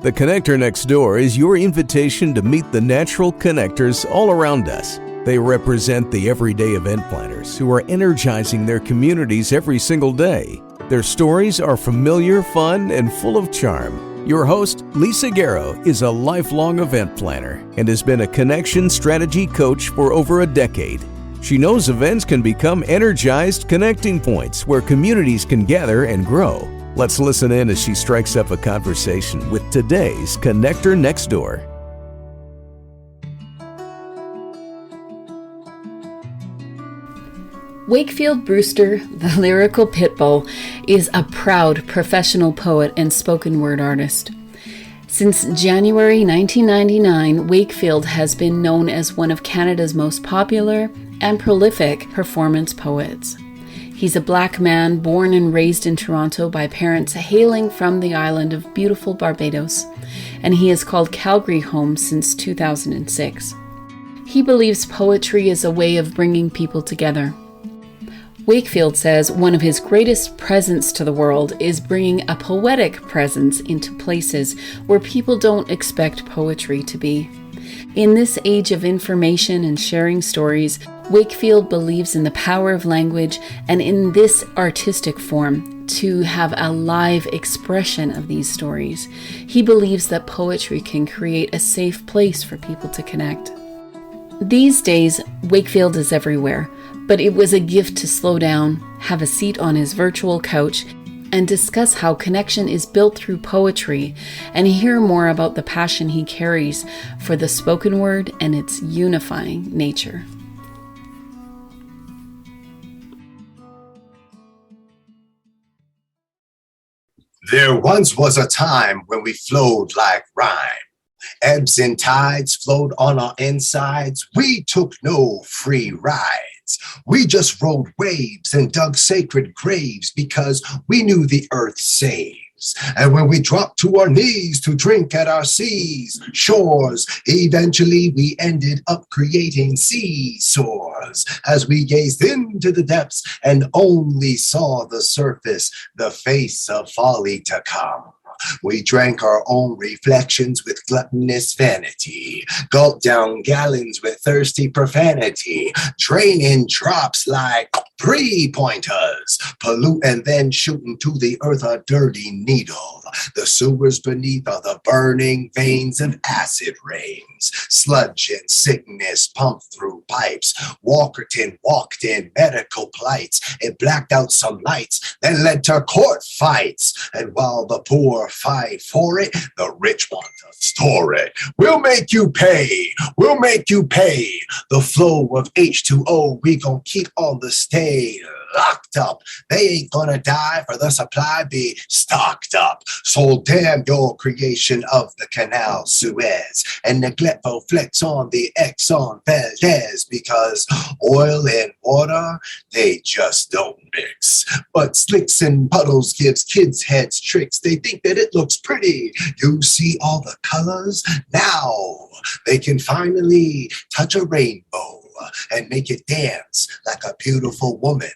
The Connector Next Door is your invitation to meet the natural connectors all around us. They represent the everyday event planners who are energizing their communities every single day. Their stories are familiar, fun, and full of charm. Your host, Lisa Garrow, is a lifelong event planner and has been a connection strategy coach for over a decade. She knows events can become energized connecting points where communities can gather and grow. Let's listen in as she strikes up a conversation with today's Connector Next Door. Wakefield Brewster, the Lyrical Pitbull, is a proud professional poet and spoken word artist. Since January 1999, Wakefield has been known as one of Canada's most popular and prolific performance poets. He's a Black man born and raised in Toronto by parents hailing from the island of beautiful Barbados, and he has called Calgary home since 2006. He believes poetry is a way of bringing people together. Wakefield says one of his greatest presents to the world is bringing a poetic presence into places where people don't expect poetry to be. In this age of information and sharing stories, Wakefield believes in the power of language and in this artistic form to have a live expression of these stories. He believes that poetry can create a safe place for people to connect. These days, Wakefield is everywhere, but it was a gift to slow down, have a seat on his virtual couch, and discuss how connection is built through poetry, and hear more about the passion he carries for the spoken word and its unifying nature. There once was a time when we flowed like rhyme. Ebbs and tides flowed on our insides. We took no free rides. We just rode waves and dug sacred graves because we knew the earth saves. And when we dropped to our knees to drink at our seas, shores, eventually we ended up creating seesaws. As we gazed into the depths and only saw the surface, the face of folly to come. We drank our own reflections with gluttonous vanity, gulped down gallons with thirsty profanity, draining drops like three-pointers, pollute and then shooting to the earth a dirty needle. The sewers beneath are the burning veins of acid rains. Sludge and sickness pumped through pipes. Walkerton walked in medical plights. It blacked out some lights, then led to court fights. And while the poor fight for it, the rich want to store it. We'll make you pay. We'll make you pay. The flow of H2O we gon' keep on the stay locked up. They ain't gonna die for the supply be stocked up. So damn your creation of the Canal Suez and neglectful flex on the Exxon Valdez because oil and water, they just don't mix. But slicks and puddles gives kids' heads tricks. They think that it looks pretty. You see all the colors? Now they can finally touch a rainbow and make it dance like a beautiful woman.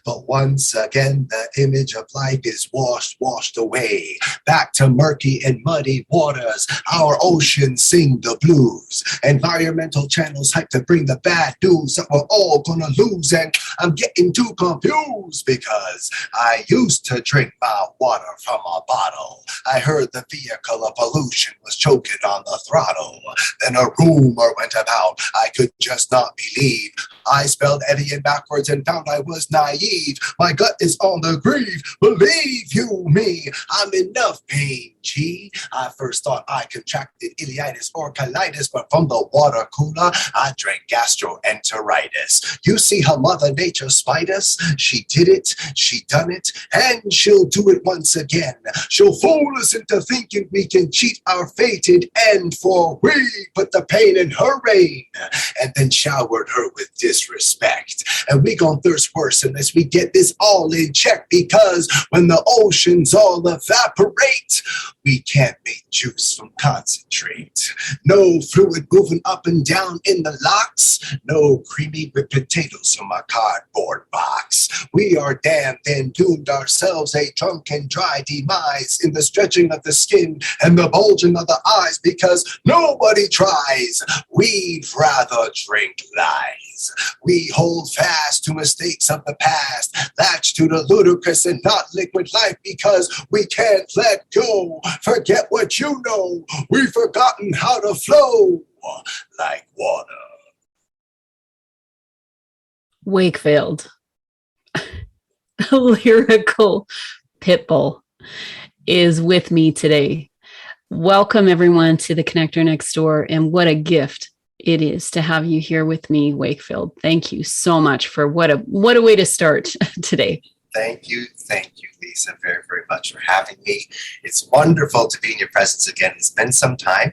But once again, the image of life is washed away. Back to murky and muddy waters, our oceans sing the blues. Environmental channels hype to bring the bad news that we're all gonna lose. And I'm getting too confused because I used to drink my water from a bottle. I heard the vehicle of pollution was choking on the throttle. Then a rumor went about I could just not believe. I spelled Evian backwards and found I was naive. My gut is on the grieve. Believe you me, I'm enough pain, G. I first thought I contracted ileitis or colitis, but from the water cooler, I drank gastroenteritis. You see how Mother Nature spite us? She did it, she done it, and she'll do it once again. She'll fool us into thinking we can cheat our fated end, for we put the pain in her reign and then showered her with disdain. disrespect. And we gon' thirst worse unless we get this all in check, because when the oceans all evaporate, we can't make juice from concentrate. No fluid moving up and down in the locks. No creamy whipped potatoes from my cardboard box. We are damned and doomed ourselves a drunk and dry demise in the stretching of the skin and the bulging of the eyes, because nobody tries. We'd rather drink lies. We hold fast to mistakes of the past, latch to the ludicrous and not liquid life, because we can't let go. Forget what you know. We've forgotten how to flow like water. Wakefield, Lyrical Pitbull, is with me today. Welcome everyone to the Connector Next Door, and what a gift it is to have you here with me, Wakefield. Thank you so much for what a way to start today. Thank you, Lisa, very, very much for having me. It's wonderful to be in your presence again. It's been some time,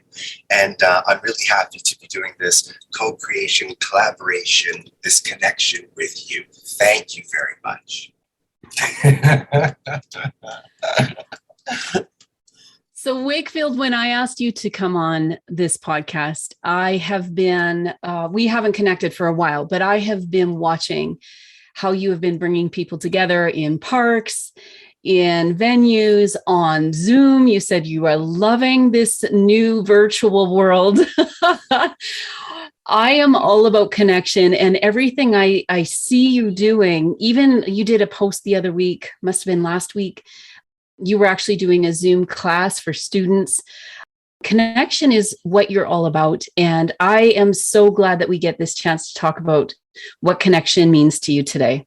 and I'm really happy to be doing this co-creation, collaboration, this connection with you. Thank you very much. So Wakefield, when I asked you to come on this podcast, I have been, we haven't connected for a while, but I have been watching how you have been bringing people together in parks, in venues, on Zoom. You said you are loving this new virtual world. I am all about connection, and everything I see you doing. Even you did a post the other week, must have been last week. You were actually doing a Zoom class for students. Connection is what you're all about. And I am so glad that we get this chance to talk about what connection means to you today.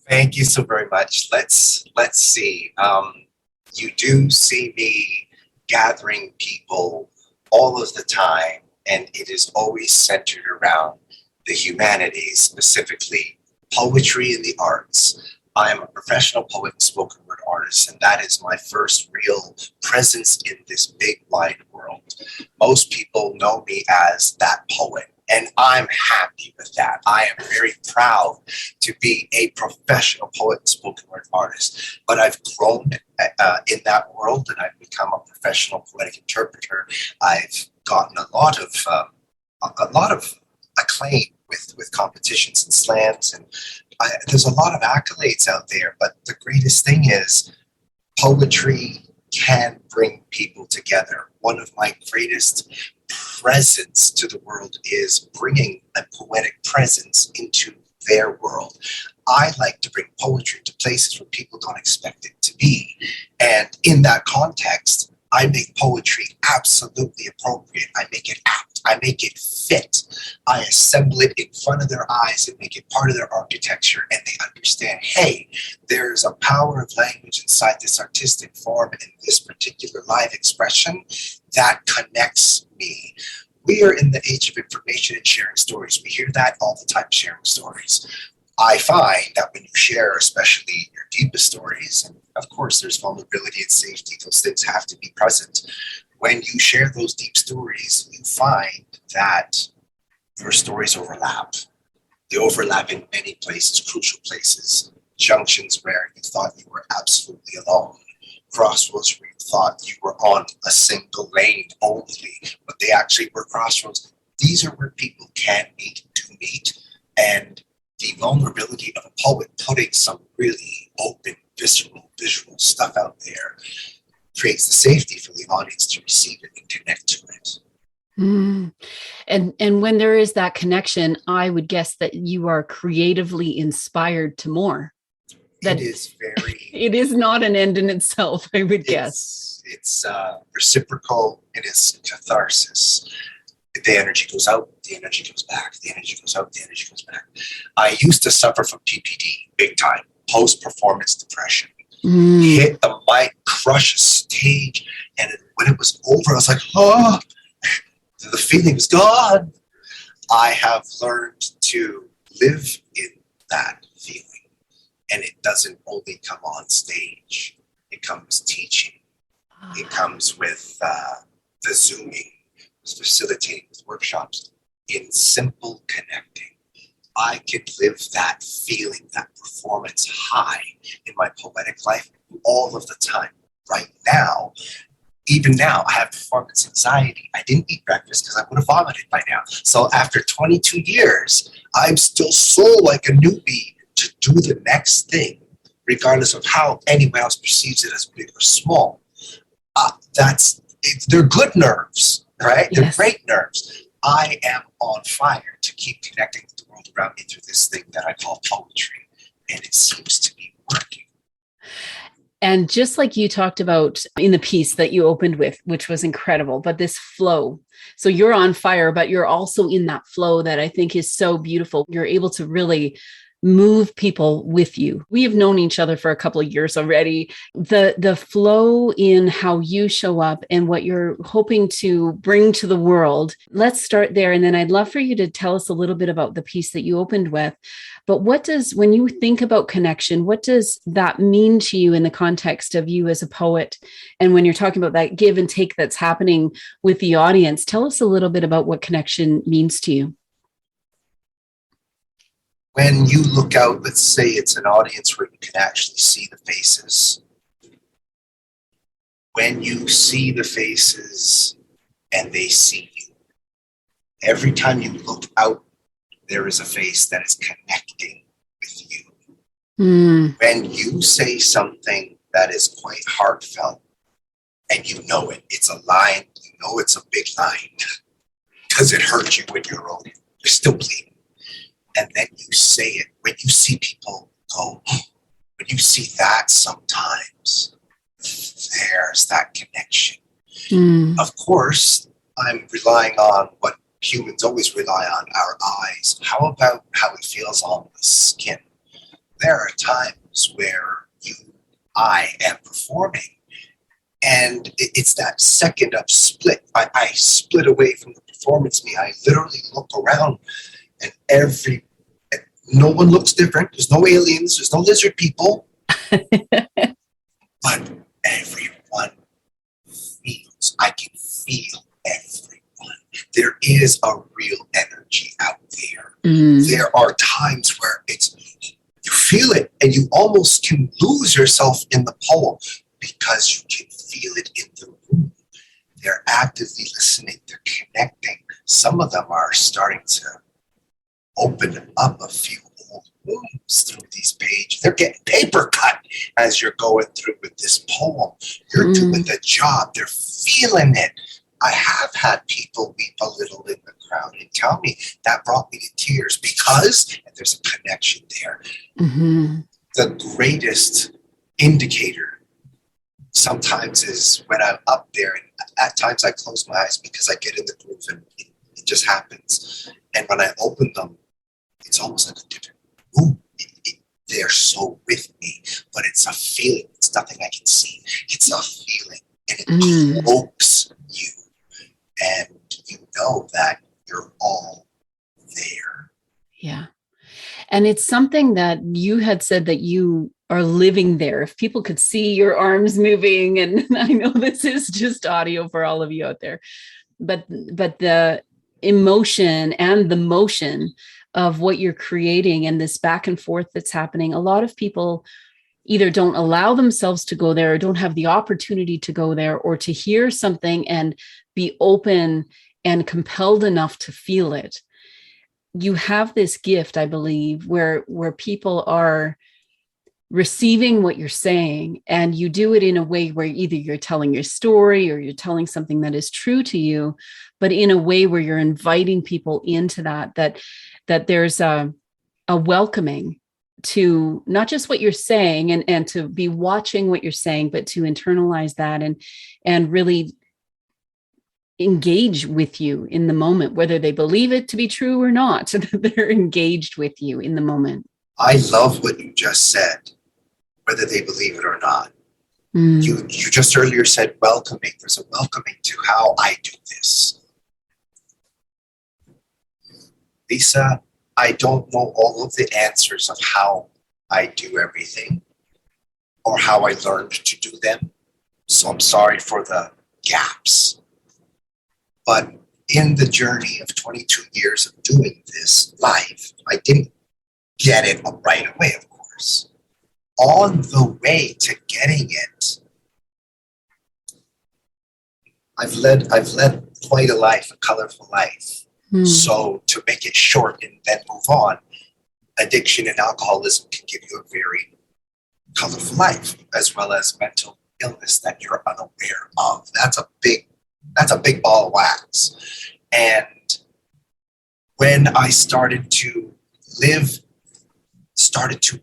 Thank you so very much. Let's see. You do see me gathering people all of the time, and it is always centered around the humanities, specifically poetry and the arts. I am a professional poet and spoken word artist, and that is my first real presence in this big wide world. Most people know me as that poet, and I'm happy with that. I am very proud to be a professional poet and spoken word artist, but I've grown in that world, and I've become a professional poetic interpreter. I've gotten a lot of acclaim with competitions and slams, and there's a lot of accolades out there, but the greatest thing is poetry can bring people together. One of my greatest presence to the world is bringing a poetic presence into their world. I like to bring poetry to places where people don't expect it to be. And in that context, I make poetry absolutely appropriate. I make it apt. I make it fit. I assemble it in front of their eyes and make it part of their architecture. And they understand, hey, there's a power of language inside this artistic form and this particular live expression that connects me. We are in the age of information and sharing stories. We hear that all the time, sharing stories. I find that when you share, especially your deepest stories, and of course there's vulnerability and safety, those things have to be present. When you share those deep stories, you find that your stories overlap. They overlap in many places, crucial places, junctions where you thought you were absolutely alone, crossroads where you thought you were on a single lane only, but they actually were crossroads. These are where people can meet, do meet, and the vulnerability of a poet putting some really open, visceral, visual stuff out there creates the safety for the audience to receive it and connect to it. Mm. And when there is that connection, I would guess that you are creatively inspired to more. That it is very... It is not an end in itself, I would guess. It's reciprocal. It is catharsis. The energy goes out, the energy goes back, the energy goes out, the energy goes back. I used to suffer from PPD big time, post-performance depression. Hit the mic, crush a stage, and when it was over, I was like, oh, the feeling was gone. I have learned to live in that feeling, and it doesn't only come on stage. It comes teaching. It comes with the Zooming, facilitating with workshops, in simple connecting. I could live that feeling, that performance high in my poetic life all of the time. Right now, even now, I have performance anxiety. I didn't eat breakfast because I would have vomited by now. So after 22 years, I'm still so like a newbie to do the next thing, regardless of how anyone else perceives it as big or small. They're good nerves, right? They're great nerves. I am on fire to keep connecting with the world around me through this thing that I call poetry. And it seems to be working. And just like you talked about in the piece that you opened with, which was incredible, but this flow. So you're on fire, but you're also in that flow that I think is so beautiful. You're able to really move people with you. We have known each other for a couple of years already. The flow in how you show up and what you're hoping to bring to the world. Let's start there. And then I'd love for you to tell us a little bit about the piece that you opened with. But when you think about connection, what does that mean to you in the context of you as a poet? And when you're talking about that give and take that's happening with the audience, tell us a little bit about what connection means to you. When you look out, let's say it's an audience where you can actually see the faces. When you see the faces and they see you, every time you look out, there is a face that is connecting with you. When you say something that is quite heartfelt and you know it, it's a line, you know it's a big line because it hurt you when you wrote it. You're still bleeding. And then you say it, when you see people go, when you see that sometimes, there's that connection. Of course, I'm relying on what humans always rely on, our eyes. How about how it feels on the skin? There are times where I am performing and it's that second of split. I split away from the performance me. I literally look around and no one looks different. There's no aliens. There's no lizard people. But everyone feels. I can feel everyone. There is a real energy out there. There are times where you feel it and you almost can lose yourself in the poem because you can feel it in the room. They're actively listening. They're connecting. Some of them are starting to open up a few old wounds through these pages. They're getting paper cut as you're going through with this poem. You're doing the job. They're feeling it. I have had people weep a little in the crowd and tell me that brought me to tears because, and there's a connection there. The greatest indicator sometimes is when I'm up there, and at times I close my eyes because I get in the groove and it just happens. And when I open them, it's almost like a different room. They're so with me, but it's a feeling. It's nothing I can see. It's a feeling, and it cloaks you, and you know that you're all there. Yeah. And it's something that you had said that you are living there. If people could see your arms moving, and I know this is just audio for all of you out there, but the emotion and the motion of what you're creating and this back and forth that's happening, a lot of people either don't allow themselves to go there or don't have the opportunity to go there or to hear something and be open and compelled enough to feel it. You have this gift, I believe, where people are receiving what you're saying, and you do it in a way where either you're telling your story or you're telling something that is true to you, but in a way where you're inviting people into that there's a welcoming to not just what you're saying and to be watching what you're saying, but to internalize that and really engage with you in the moment, whether they believe it to be true or not. They're engaged with you in the moment. I love what you just said, whether they believe it or not. You just earlier said welcoming. There's a welcoming to how I do this. Lisa, I don't know all of the answers of how I do everything or how I learned to do them. So I'm sorry for the gaps. But in the journey of 22 years of doing this live, I didn't get it right away, of course. On the way to getting it, I've led quite a life, a colorful life. So to make it short and then move on, addiction and alcoholism can give you a very colorful life, as well as mental illness that you're unaware of. That's a big ball of wax. And when I started to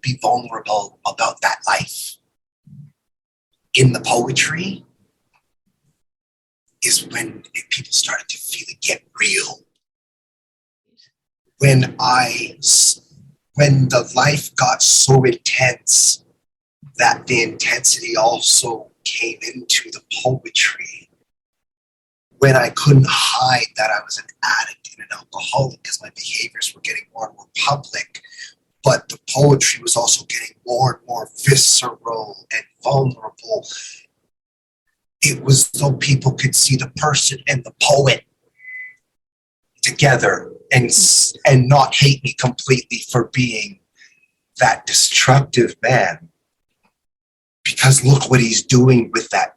be vulnerable about that life in the poetry, is when people started to feel it get real. When the life got so intense that the intensity also came into the poetry. When I couldn't hide that I was an addict and an alcoholic because my behaviors were getting more and more public, but the poetry was also getting more and more visceral and vulnerable. It was though people could see the person and the poet together and not hate me completely for being that destructive man. Because look what he's doing with that.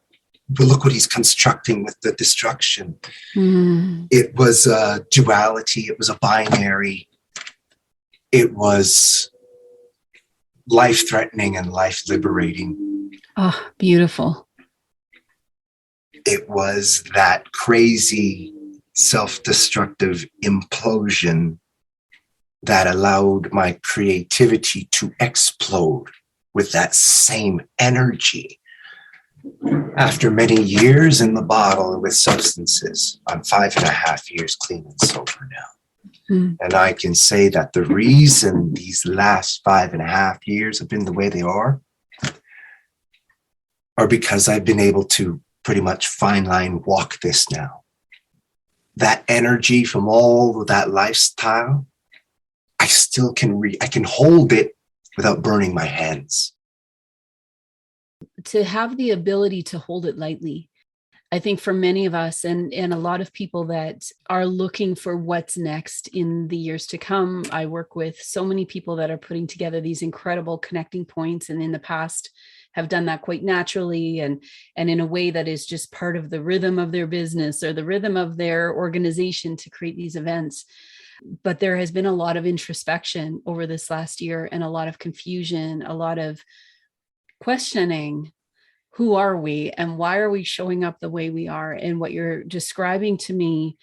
Look what he's constructing with the destruction. It was a duality. It was a binary. It was life-threatening and life-liberating. Oh, beautiful. It was that crazy self-destructive implosion that allowed my creativity to explode with that same energy. After many years in the bottle with substances, I'm 5.5 years clean and sober now. And I can say that the reason these last 5.5 years have been the way they are because I've been able to pretty much fine line walk this now. That energy from all of that lifestyle, I still can I can hold it without burning my hands. To have the ability to hold it lightly, I think for many of us and a lot of people that are looking for what's next in the years to come, I work with so many people that are putting together these incredible connecting points, and in the past have done that quite naturally and in a way that is just part of the rhythm of their business or the rhythm of their organization to create these events. But there has been a lot of introspection over this last year and a lot of confusion, a lot of questioning. Who are we and why are we showing up the way we are? And what you're describing to me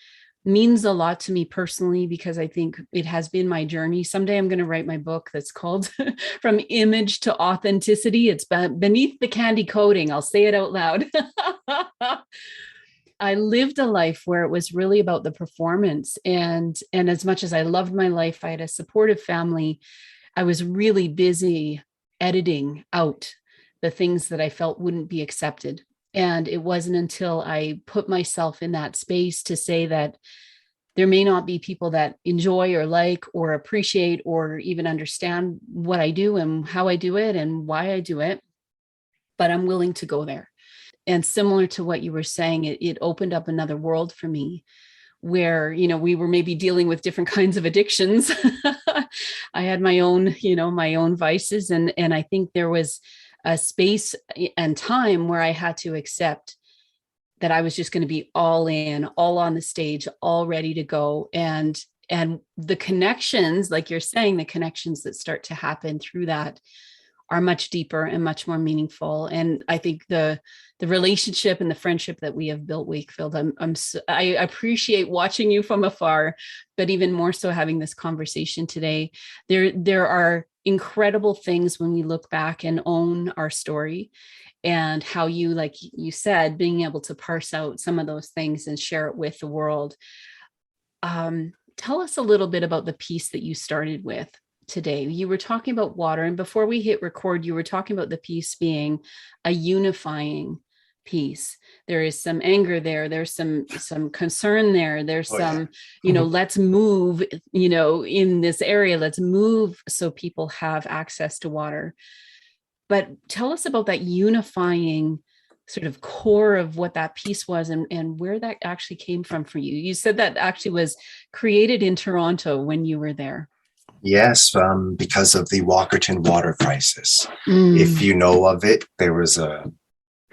means a lot to me personally, because I think it has been my journey. Someday I'm going to write my book that's called From Image to Authenticity. It's beneath the candy coating. I'll say it out loud. I lived a life where it was really about the performance. And as much as I loved my life, I had a supportive family. I was really busy editing out the things that I felt wouldn't be accepted. And it wasn't until I put myself in that space to say that there may not be people that enjoy or like or appreciate or even understand what I do and how I do it and why I do it, but I'm willing to go there. And similar to what you were saying, it opened up another world for me where, we were maybe dealing with different kinds of addictions. I had my own, my own vices. And I think there was a space and time where I had to accept that I was just going to be all in, all on the stage, all ready to go. And the connections, like you're saying, the connections that start to happen through that are much deeper and much more meaningful. And I think the relationship and the friendship that we have built, Wakefield, I appreciate watching you from afar, but even more so having this conversation today. There are incredible things when we look back and own our story, and how you, like you said, being able to parse out some of those things and share it with the world. Tell us a little bit about the piece that you started with today. You were talking about water, and before we hit record, you were talking about the piece being a unifying piece. There is some anger there. There's some concern there. There's let's move, in this area, let's move so people have access to water. But tell us about that unifying sort of core of what that piece was and where that actually came from for you. You said that actually was created in Toronto when you were there. Yes, because of the Walkerton water crisis. Mm. If you know of it, there was a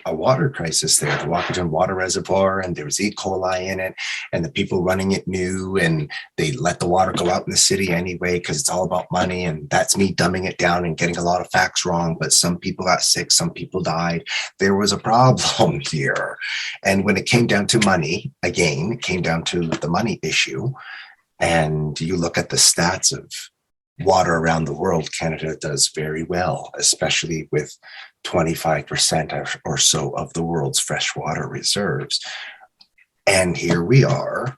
water crisis there, the Walkerton water reservoir, and there was E. coli in it, and the people running it knew, and they let the water go out in the city anyway because it's all about money. And that's me dumbing it down and getting a lot of facts wrong, but some people got sick, some people died. There was a problem here. And when it came down to money, again, it came down to the money issue. And you look at the stats of water around the world, Canada does very well, especially with 25% or so of the world's freshwater reserves. And here we are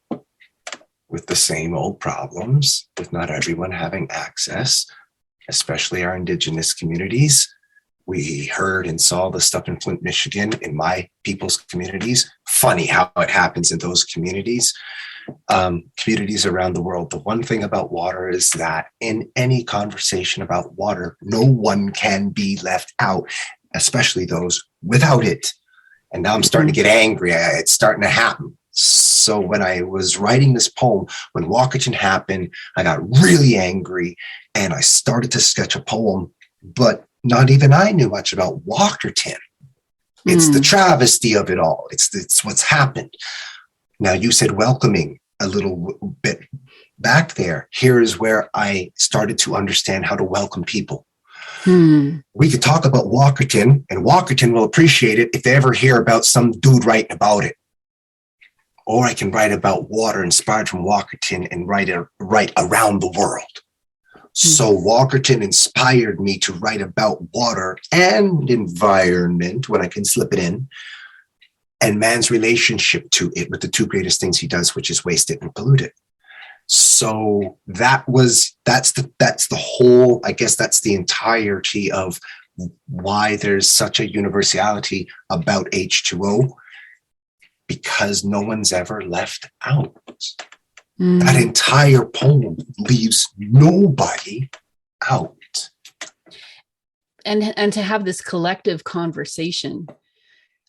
with the same old problems, with not everyone having access, especially our Indigenous communities. We heard and saw the stuff in Flint, Michigan, in my people's communities. Funny how it happens in those communities. Communities around the world. The one thing about water is that in any conversation about water, no one can be left out, especially those without it. And now I'm starting to get angry. It's starting to happen. So when I was writing this poem, when Walkerton happened, I got really angry and I started to sketch a poem, but not even I knew much about Walkerton. It's the travesty of it all. It's what's happened. Now, you said welcoming a little bit back there. Here is where I started to understand how to welcome people. We could talk about Walkerton, and Walkerton will appreciate it if they ever hear about some dude writing about it. Or I can write about water inspired from Walkerton and write around the world. So Walkerton inspired me to write about water and environment, when I can slip it in, and man's relationship to it with the two greatest things he does, which is waste it and pollute it. So that's the whole, I guess that's the entirety of why there's such a universality about H2O, because no one's ever left out. That entire poem leaves nobody out. And to have this collective conversation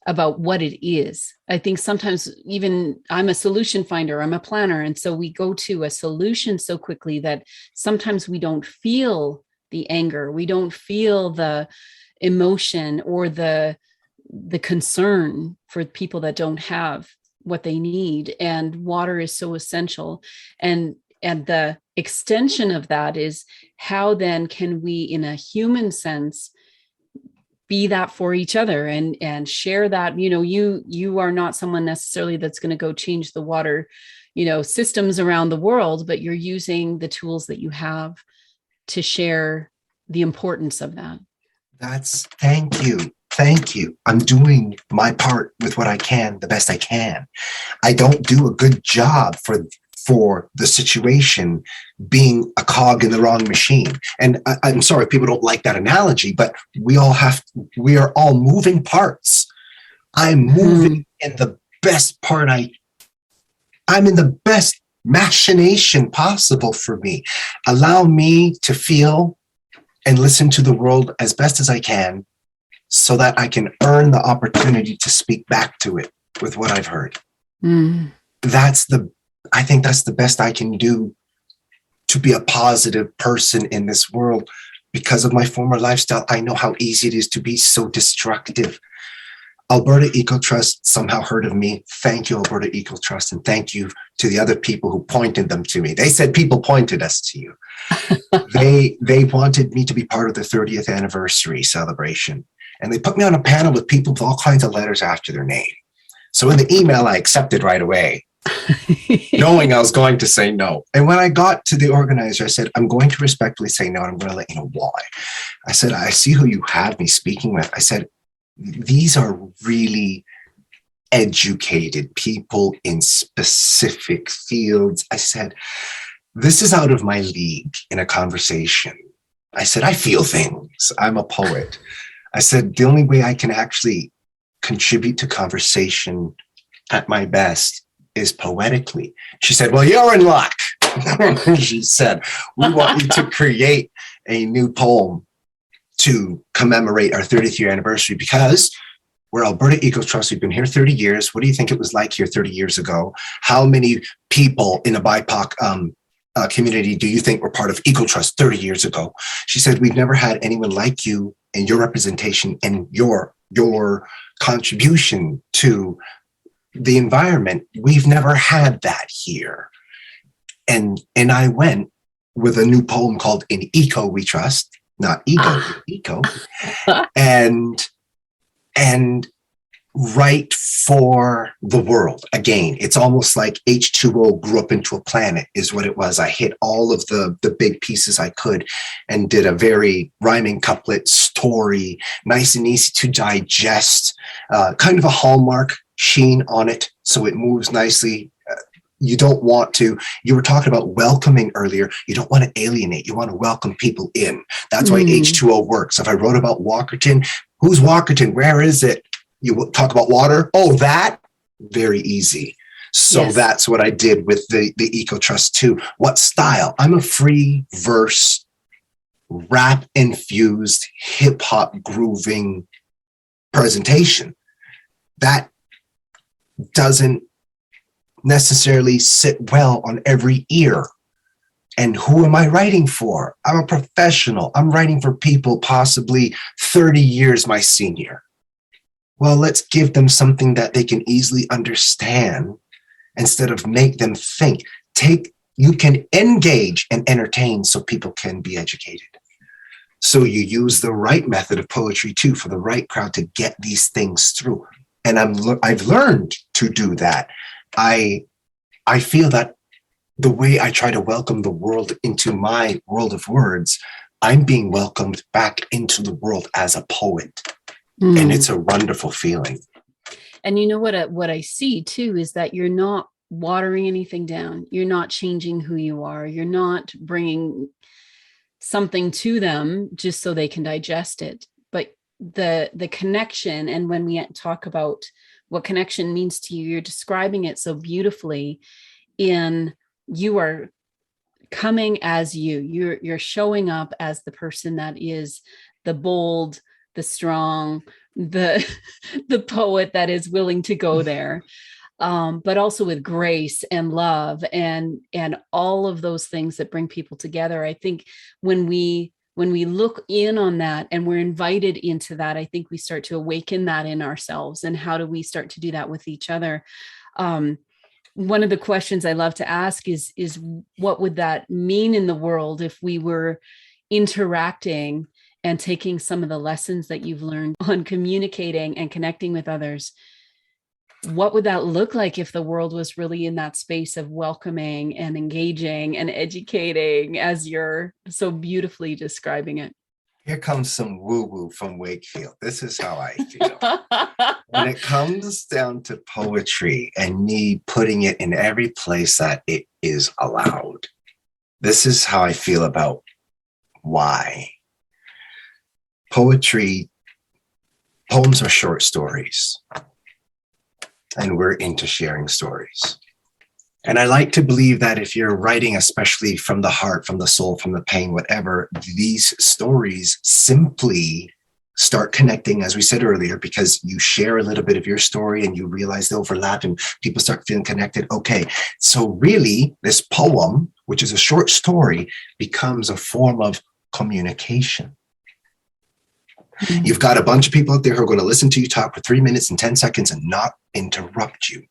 about what it is. I think sometimes even I'm a solution finder, I'm a planner. And so we go to a solution so quickly that sometimes we don't feel the anger. We don't feel the emotion or the concern for people that don't have what they need. And water is so essential. And the extension of that is how then can we, in a human sense, be that for each other and share that. You are not someone necessarily that's going to go change the water, systems around the world, but you're using the tools that you have to share the importance of that. Thank you. I'm doing my part with what I can, the best I can. I don't do a good job for the situation being a cog in the wrong machine. And I'm sorry, people don't like that analogy, but we are all moving parts. I'm moving in the best part. I'm in the best machination possible for me. Allow me to feel and listen to the world as best as I can so that I can earn the opportunity to speak back to it with what I've heard. I think that's the best I can do to be a positive person in this world. Because of my former lifestyle, I know how easy it is to be so destructive. Alberta Eco Trust somehow heard of me. Thank you, Alberta Eco Trust, and thank you to the other people who pointed them to me. They said people pointed us to you. They wanted me to be part of the 30th anniversary celebration. And they put me on a panel with people with all kinds of letters after their name. So in the email, I accepted right away, knowing I was going to say no. And when I got to the organizer, I said, I'm going to respectfully say no, and I'm going to let you know why. I said, I see who you have me speaking with. I said, these are really educated people in specific fields. I said, this is out of my league in a conversation. I said, I feel things. I'm a poet. I said, the only way I can actually contribute to conversation at my best is poetically. She said, well, you're in luck. She said, we want you to create a new poem to commemorate our 30th year anniversary, because We're Alberta Eco Trust. We've been here 30 years. What do you think it was like here 30 years ago? How many people in a BIPOC community do you think were part of Eco Trust 30 years ago? She said, we've never had anyone like you and your representation and your contribution to the environment. We've never had that here. And I went with a new poem called In Eco We Trust, not ego, eco, and write for the world. Again, it's almost like H2O grew up into a planet is what it was. I hit all of the big pieces I could and did a very rhyming couplet story, nice and easy to digest, kind of a Hallmark sheen on it, so it moves nicely. You don't want to, you were talking about welcoming earlier. You don't want to alienate. You want to welcome people in. That's why H2O works. If I wrote about Walkerton, who's Walkerton? Where is it? You talk about water. Oh, that very easy. So that's what I did with the Eco Trust too. What style? I'm a free verse, rap infused, hip hop grooving presentation. That doesn't necessarily sit well on every ear. And who am I writing for? I'm a professional. I'm writing for people possibly 30 years my senior. Well, let's give them something that they can easily understand instead of make them think. You can engage and entertain so people can be educated. So you use the right method of poetry too for the right crowd to get these things through. And I've learned to do that. I feel that the way I try to welcome the world into my world of words, I'm being welcomed back into the world as a poet. And it's a wonderful feeling. And you know what I see too is that you're not watering anything down. You're not changing who you are. You're not bringing something to them just so they can digest it. But the connection, and when we talk about what connection means to you, you're describing it so beautifully in you are coming as you're showing up as the person that is the bold, the strong, the poet that is willing to go there, but also with grace and love and all of those things that bring people together. I think when we look in on that and we're invited into that, I think we start to awaken that in ourselves. And how do we start to do that with each other? One of the questions I love to ask is what would that mean in the world if we were interacting and taking some of the lessons that you've learned on communicating and connecting with others? What would that look like if the world was really in that space of welcoming and engaging and educating, as you're so beautifully describing it? Here comes some woo-woo from Wakefield. This is how I feel. When it comes down to poetry and me putting it in every place that it is allowed, this is how I feel about why. Poems are short stories, and we're into sharing stories. And I like to believe that if you're writing, especially from the heart, from the soul, from the pain, whatever, these stories simply start connecting, as we said earlier, because you share a little bit of your story and you realize the overlap and people start feeling connected. Okay, so really this poem, which is a short story, becomes a form of communication. You've got a bunch of people out there who are going to listen to you talk for 3 minutes and 10 seconds and not interrupt you.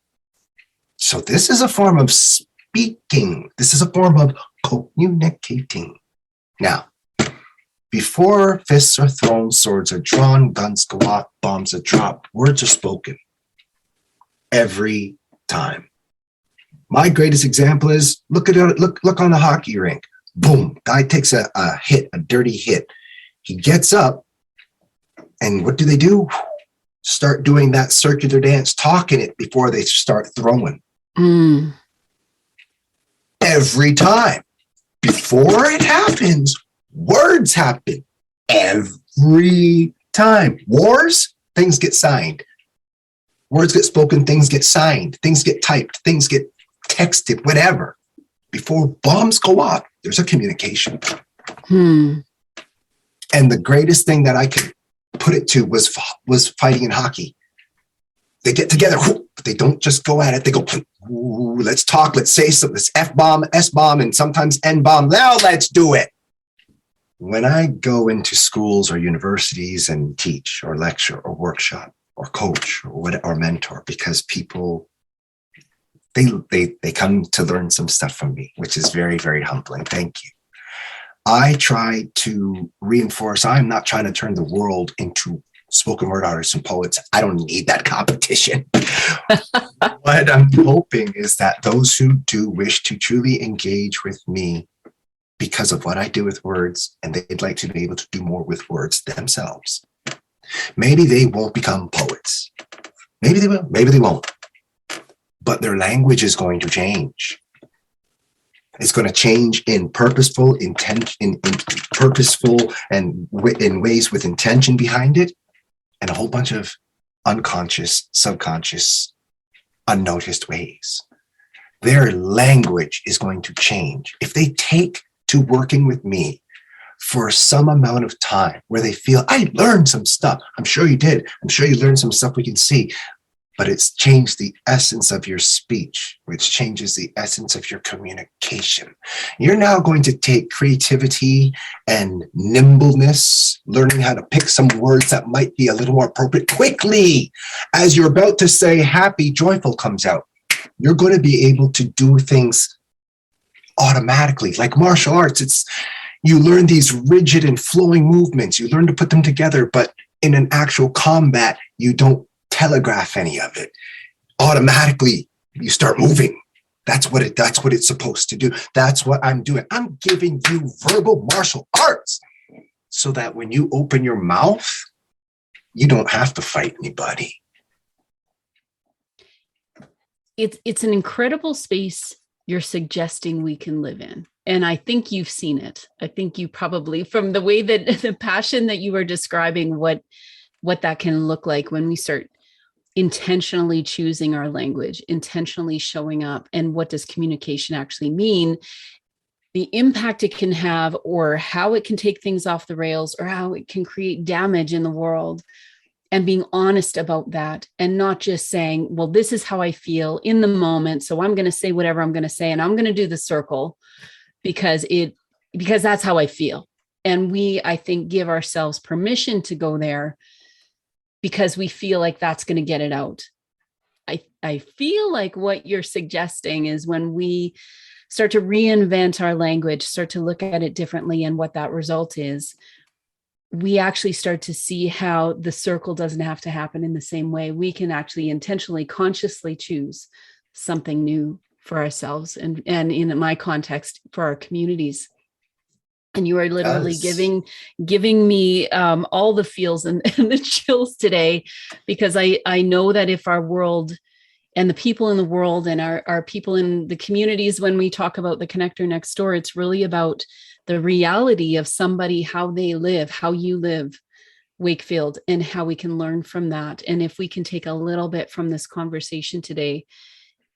So this is a form of speaking. This is a form of communicating. Now, before fists are thrown, swords are drawn, guns go off, bombs are dropped, words are spoken. Every time. My greatest example is look on the hockey rink. Boom, guy takes a hit, a dirty hit. He gets up. And what do? Start doing that circular dance, talking it before they start throwing. Every time. Before it happens, words happen. Every time. Wars, things get signed. Words get spoken, things get signed. Things get typed, things get texted, whatever. Before bombs go off, there's a communication. And the greatest thing that I could put it to was fighting in hockey. They get together, but they don't just go at it. They go, ooh, let's talk, let's say something, let's F-bomb, S-bomb, and sometimes N-bomb. Now let's do it. When I go into schools or universities and teach or lecture or workshop or coach or mentor, because people, they come to learn some stuff from me, which is very, very humbling. Thank you. I try to reinforce, I'm not trying to turn the world into spoken word artists and poets. I don't need that competition. What I'm hoping is that those who do wish to truly engage with me because of what I do with words, and they'd like to be able to do more with words themselves, maybe they won't become poets. Maybe they will, maybe they won't. But their language is going to change. It's going to change in purposeful intent, in purposeful and in ways with intention behind it, and a whole bunch of unconscious, subconscious, unnoticed ways. Their language is going to change if they take to working with me for some amount of time where they feel, I learned some stuff. I'm sure you did. I'm sure you learned some stuff we can see. But it's changed the essence of your speech, which changes the essence of your communication. You're now going to take creativity and nimbleness, learning how to pick some words that might be a little more appropriate quickly. As you're about to say happy, joyful comes out, you're going to be able to do things automatically. Like martial arts, you learn these rigid and flowing movements. You learn to put them together, but in an actual combat, you don't telegraph any of it. Automatically, you start moving. That's what it's supposed to do. That's what I'm doing. I'm giving you verbal martial arts so that when you open your mouth, you don't have to fight anybody. It's an incredible space you're suggesting we can live in. And I think you've seen it. I think you probably, from the way that the passion that you were describing, what that can look like when we start intentionally choosing our language, intentionally showing up, and what does communication actually mean, the impact it can have, or how it can take things off the rails, or how it can create damage in the world, and being honest about that, and not just saying, well, this is how I feel in the moment, so I'm going to say whatever I'm going to say, and I'm going to do the circle because that's how I feel. And we, I think, give ourselves permission to go there because we feel like that's going to get it out. I feel like what you're suggesting is when we start to reinvent our language, start to look at it differently, and what that result is, we actually start to see how the circle doesn't have to happen in the same way. We can actually intentionally, consciously choose something new for ourselves, and in my context, for our communities. And you are literally giving me all the feels and the chills today, because I know that if our world and the people in the world and our people in the communities, when we talk about the connector next door, it's really about the reality of somebody, how they live, how you live, Wakefield, and how we can learn from that. And if we can take a little bit from this conversation today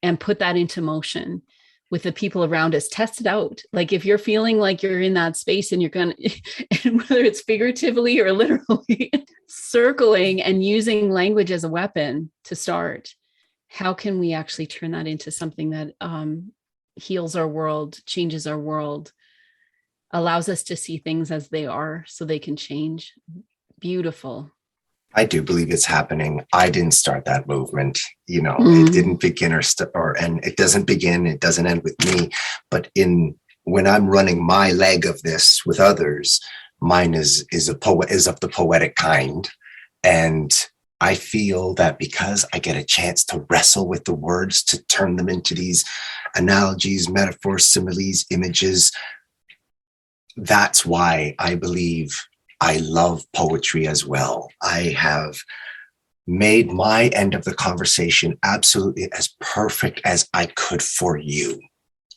and put that into motion with the people around us, test it out. Like if you're feeling like you're in that space and you're going to, whether it's figuratively or literally, circling and using language as a weapon to start, how can we actually turn that into something that heals our world, changes our world, allows us to see things as they are so they can change? Beautiful. I do believe it's happening. I didn't start that movement. It didn't begin and it doesn't begin, it doesn't end with me. But when I'm running my leg of this with others, mine is of the poetic kind. And I feel that because I get a chance to wrestle with the words, to turn them into these analogies, metaphors, similes, images, that's why I believe I love poetry as well. I have made my end of the conversation absolutely as perfect as I could for you,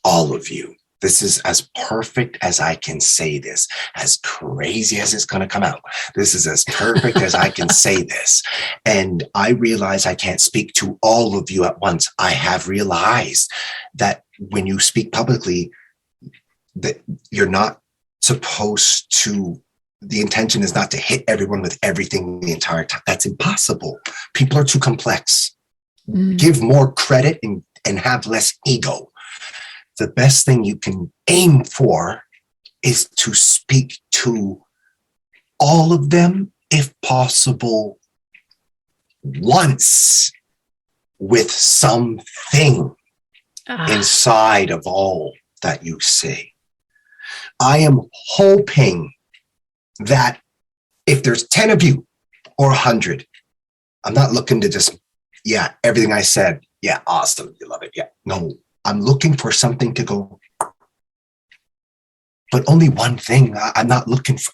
all of you. This is as perfect as I can say this, as crazy as it's going to come out. This is as perfect as I can say this. And I realize I can't speak to all of you at once. I have realized that when you speak publicly, that you're not supposed to, the intention is not to hit everyone with everything the entire time. That's impossible. People are too complex. give more credit and have less ego. The best thing you can aim for is to speak to all of them, if possible, once, with something inside of all that you say. I am hoping that if there's 10 of you or 100, I'm not looking to just, yeah, everything I said, yeah, awesome, you love it, yeah. No, I'm looking for something to go, but only one thing. I'm not looking for,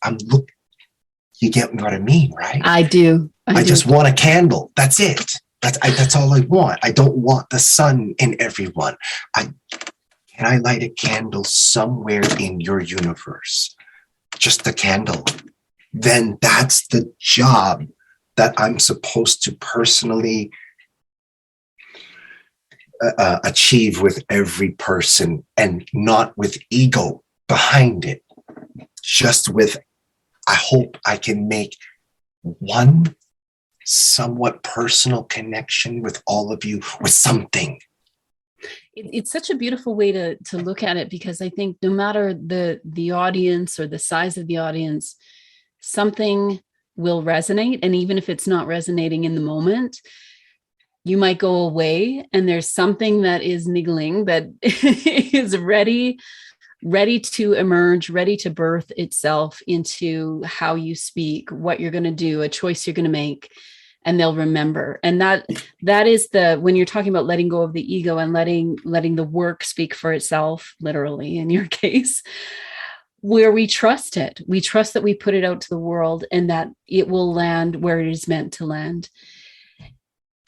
you get what I mean, right? I do. I just want a candle. That's it. That's all I want. I don't want the sun in everyone. Can I light a candle somewhere in your universe? Just a candle. Then that's the job that I'm supposed to personally achieve with every person, and not with ego behind it. Just with, I hope I can make one somewhat personal connection with all of you with something. It's such a beautiful way to look at it, because I think no matter the audience or the size of the audience, something will resonate. And even if it's not resonating in the moment, you might go away and there's something that is niggling, that is ready to emerge, ready to birth itself into how you speak, what you're going to do, a choice you're going to make, and they'll remember. And that is when you're talking about letting go of the ego and letting the work speak for itself, literally in your case, where we trust it. We trust that we put it out to the world and that it will land where it is meant to land.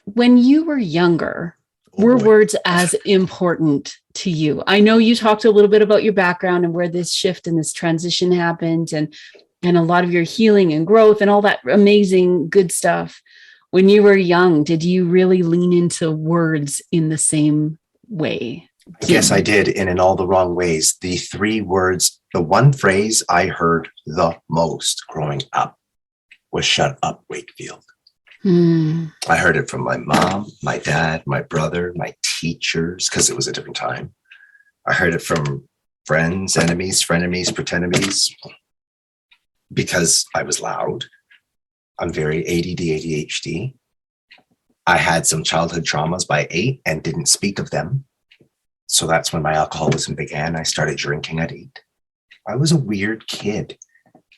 When you were younger, were words as important to you? I know you talked a little bit about your background and where this shift and this transition happened, and a lot of your healing and growth and all that amazing good stuff. When you were young, did you really lean into words in the same way? Yes, I did, and in all the wrong ways. The 3 words, the one phrase I heard the most growing up was "shut up, Wakefield." I heard it from my mom, my dad, my brother, my teachers, because it was a different time. I heard it from friends, enemies, frenemies, pretenemies, because I was loud. I'm very ADD, ADHD. I had some childhood traumas by 8 and didn't speak of them. So that's when my alcoholism began. I started drinking at 8. I was a weird kid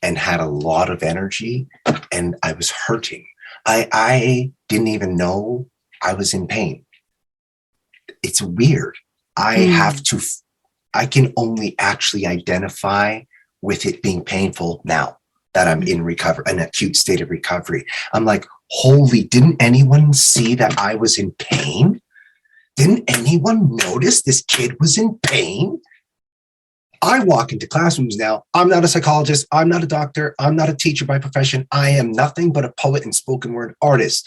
and had a lot of energy, and I was hurting. I didn't even know I was in pain. It's weird. I can only actually identify with it being painful now that I'm in recovery, an acute state of recovery. I'm like, holy, didn't anyone see that I was in pain? Didn't anyone notice this kid was in pain? I walk into classrooms now. I'm not a psychologist. I'm not a doctor. I'm not a teacher by profession. I am nothing but a poet and spoken word artist.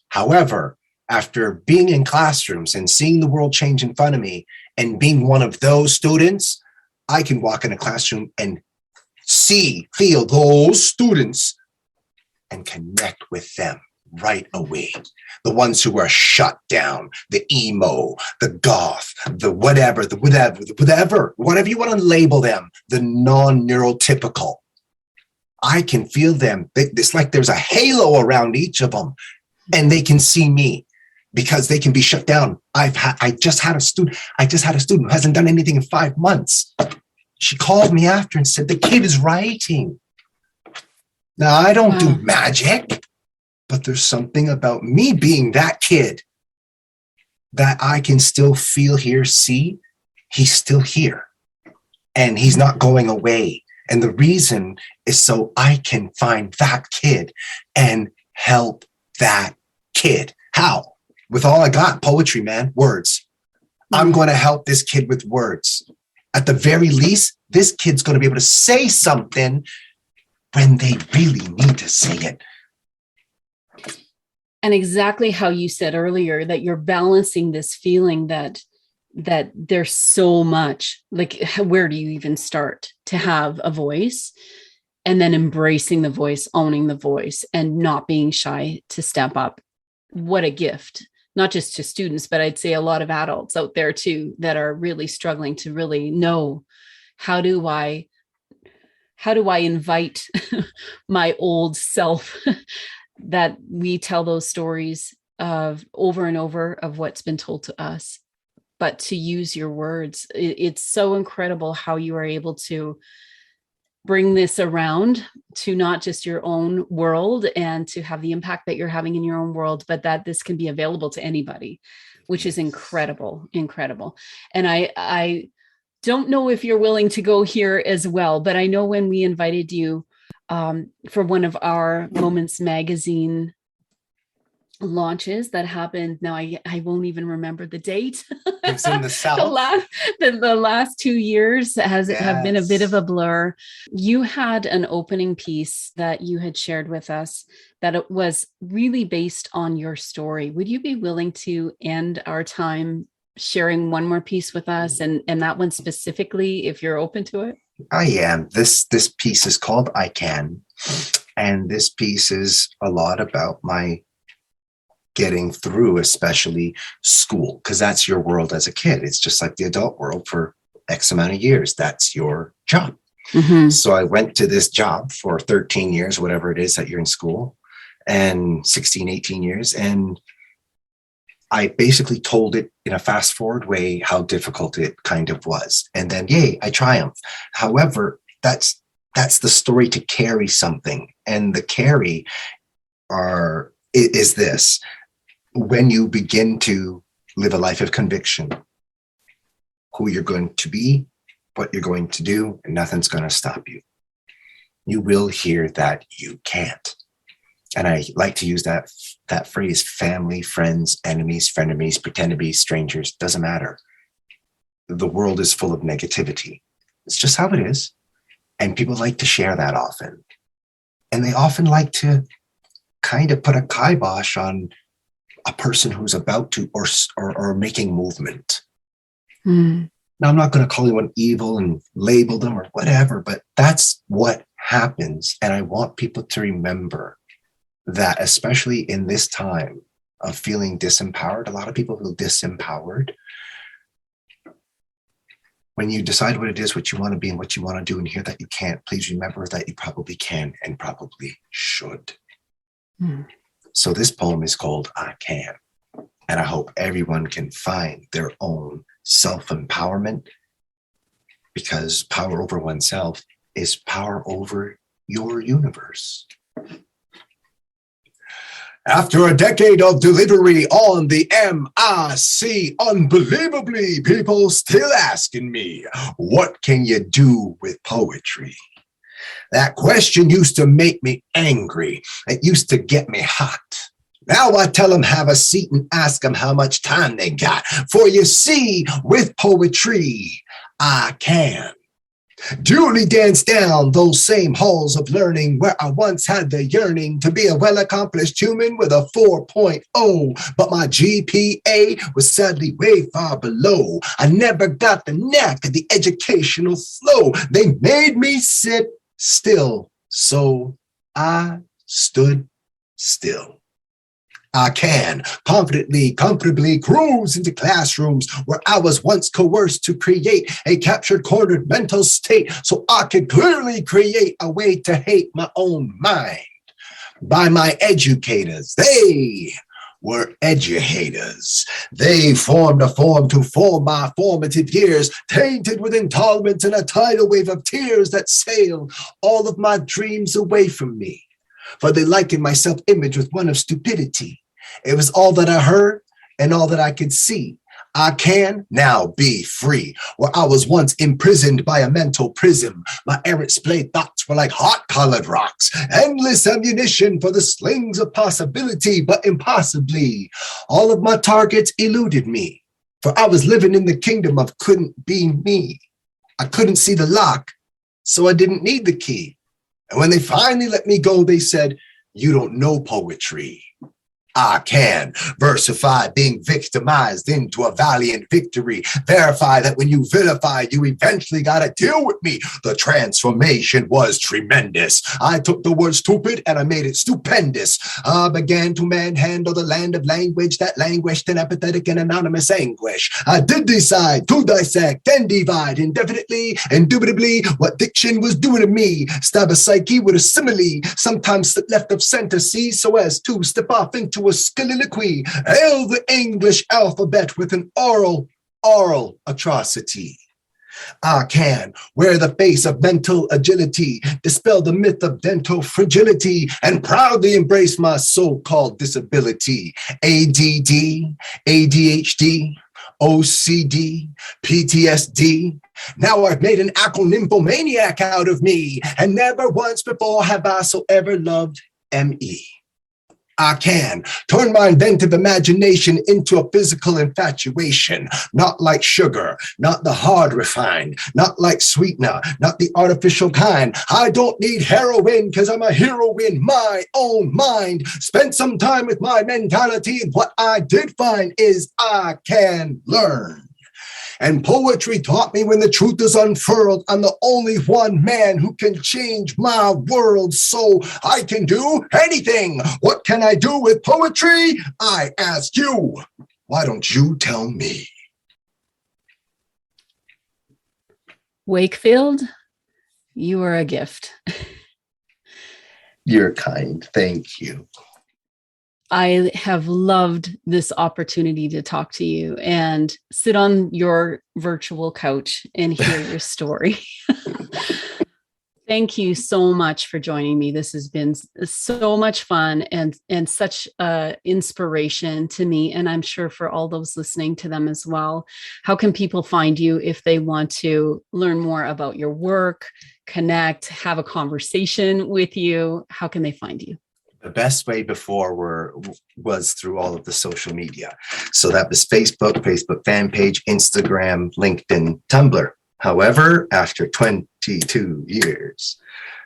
However, after being in classrooms and seeing the world change in front of me and being one of those students, I can walk in a classroom and feel those students and connect with them right away. The ones who are shut down, the emo, the goth, the whatever you want to label them, the non-neurotypical. I can feel them. It's like there's a halo around each of them, and they can see me because they can be shut down. I just had a student who hasn't done anything in 5 months. She called me after and said, the kid is writing. Now, I don't do magic, but there's something about me being that kid that I can still feel, hear, see. He's still here and he's not going away. And the reason is so I can find that kid and help that kid. How? With all I got, poetry, man, words. I'm going to help this kid with words. At the very least, this kid's going to be able to say something when they really need to say it. And exactly how you said earlier, that you're balancing this feeling that there's so much, like, where do you even start to have a voice, and then embracing the voice, owning the voice, and not being shy to step up. What a gift not just to students, but I'd say a lot of adults out there too, that are really struggling to really know, how do I invite my old self, that we tell those stories of over and over of what's been told to us, but to use your words. It's so incredible how you are able to bring this around to not just your own world and to have the impact that you're having in your own world, but that this can be available to anybody, which is incredible. And I don't know if you're willing to go here as well, but I know when we invited you for one of our Moments magazine launches that happened, now I won't even remember the date. It's in the South. the last 2 years have been a bit of a blur. You had an opening piece that you had shared with us that it was really based on your story. Would you be willing to end our time sharing one more piece with us, and that one specifically, if you're open to it? I am. This piece is called I Can. And this piece is a lot about my getting through, especially school, because that's your world as a kid. It's just like the adult world for X amount of years. That's your job. Mm-hmm. So I went to this job for 13 years, whatever it is that you're in school, and 16, 18 years. And I basically told it in a fast forward way how difficult it kind of was. And then, yay, I triumphed. However, that's the story to carry something. And the carry is this. When you begin to live a life of conviction, who you're going to be, what you're going to do, and nothing's going to stop you. You will hear that you can't. And I like to use that phrase, family, friends, enemies, frenemies, pretend to be strangers, doesn't matter. The world is full of negativity. It's just how it is. And people like to share that often. And they often like to kind of put a kibosh on a person who's about to or making movement. Mm. Now, I'm not going to call anyone evil and label them or whatever, but that's what happens. And I want people to remember that, especially in this time of feeling disempowered, a lot of people feel disempowered. When you decide what it is, what you want to be and what you want to do, and hear that you can't, please remember that you probably can and probably should. Mm. So this poem is called I Can. And I hope everyone can find their own self-empowerment, because power over oneself is power over your universe. After a decade of delivery on the MIC, unbelievably, people still asking me, what can you do with poetry? That question used to make me angry. It used to get me hot. Now I tell them have a seat and ask them how much time they got. For you see, with poetry, I can duly dance down those same halls of learning where I once had the yearning to be a well-accomplished human with a 4.0, but my GPA was sadly way far below. I never got the knack of the educational flow. They made me sit still, so I stood still. I can confidently, comfortably cruise into classrooms where I was once coerced to create a captured, cornered mental state so I could clearly create a way to hate my own mind. By my educators, they were educators. They formed a form to form my formative years, tainted with intolerance and a tidal wave of tears that sailed all of my dreams away from me. For they likened my self-image with one of stupidity. It was all that I heard and all that I could see. I can now be free. Where I was once imprisoned by a mental prism, my errant splayed thoughts were like hot-colored rocks, endless ammunition for the slings of possibility, but impossibly. All of my targets eluded me, for I was living in the kingdom of couldn't be me. I couldn't see the lock, so I didn't need the key. And when they finally let me go, they said, "You don't know poetry. I can versify being victimized into a valiant victory. Verify that when you vilify, you eventually got to deal with me. The transformation was tremendous. I took the word stupid and I made it stupendous. I began to manhandle the land of language that languished in apathetic and anonymous anguish. I did decide to dissect and divide indefinitely, indubitably, what diction was doing to me. Stab a psyche with a simile, sometimes slip left of center, see, so as to step off into a soliloquy, hail the English alphabet with an oral atrocity. I can wear the face of mental agility, dispel the myth of dental fragility, and proudly embrace my so-called disability. ADD, ADHD, OCD, PTSD. Now I've made an acronymphomaniac out of me, and never once before have I so ever loved ME. I can turn my inventive imagination into a physical infatuation, not like sugar, not the hard refined, not like sweetener, not the artificial kind. I don't need heroin because I'm a hero in my own mind. Spent some time with my mentality, and what I did find is I can learn. And poetry taught me when the truth is unfurled, I'm the only one man who can change my world, so I can do anything. What can I do with poetry? I ask you. Why don't you tell me? Wakefield, you are a gift. You're kind. Thank you. I have loved this opportunity to talk to you and sit on your virtual couch and hear your story. Thank you so much for joining me. This has been so much fun and such inspiration to me, and I'm sure for all those listening to them as well. How can people find you if they want to learn more about your work, connect, have a conversation with you? How can they find you? The best way before was through all of the social media. So that was Facebook fan page, Instagram, LinkedIn, Tumblr. However, after 22 years,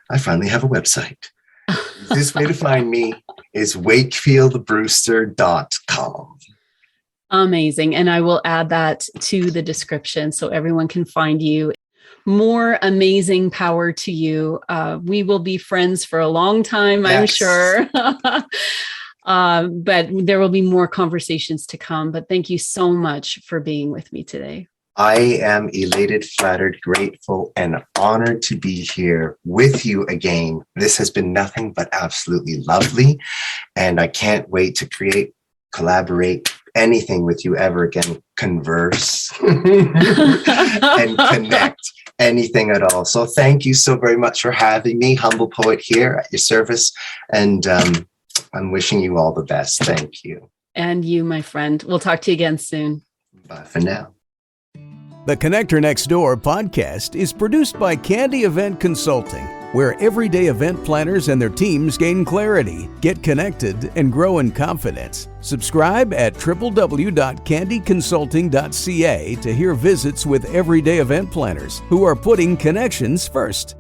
I finally have a website. This way to find me is wakefieldbrewster.com. Amazing. And I will add that to the description so everyone can find you. More amazing power to you. We will be friends for a long time, yes. I'm sure. But there will be more conversations to come. But thank you so much for being with me today. I am elated, flattered, grateful, and honored to be here with you again. This has been nothing but absolutely lovely. And I can't wait to create, collaborate, anything with you ever again, converse and connect. Anything at all. So thank you so very much for having me, Humble Poet, here at your service. And I'm wishing you all the best. Thank you. And you, my friend. We'll talk to you again soon. Bye for now. The Connector Next Door podcast is produced by Candy Event Consulting, where everyday event planners and their teams gain clarity, get connected, and grow in confidence. Subscribe at www.candyconsulting.ca to hear visits with everyday event planners who are putting connections first.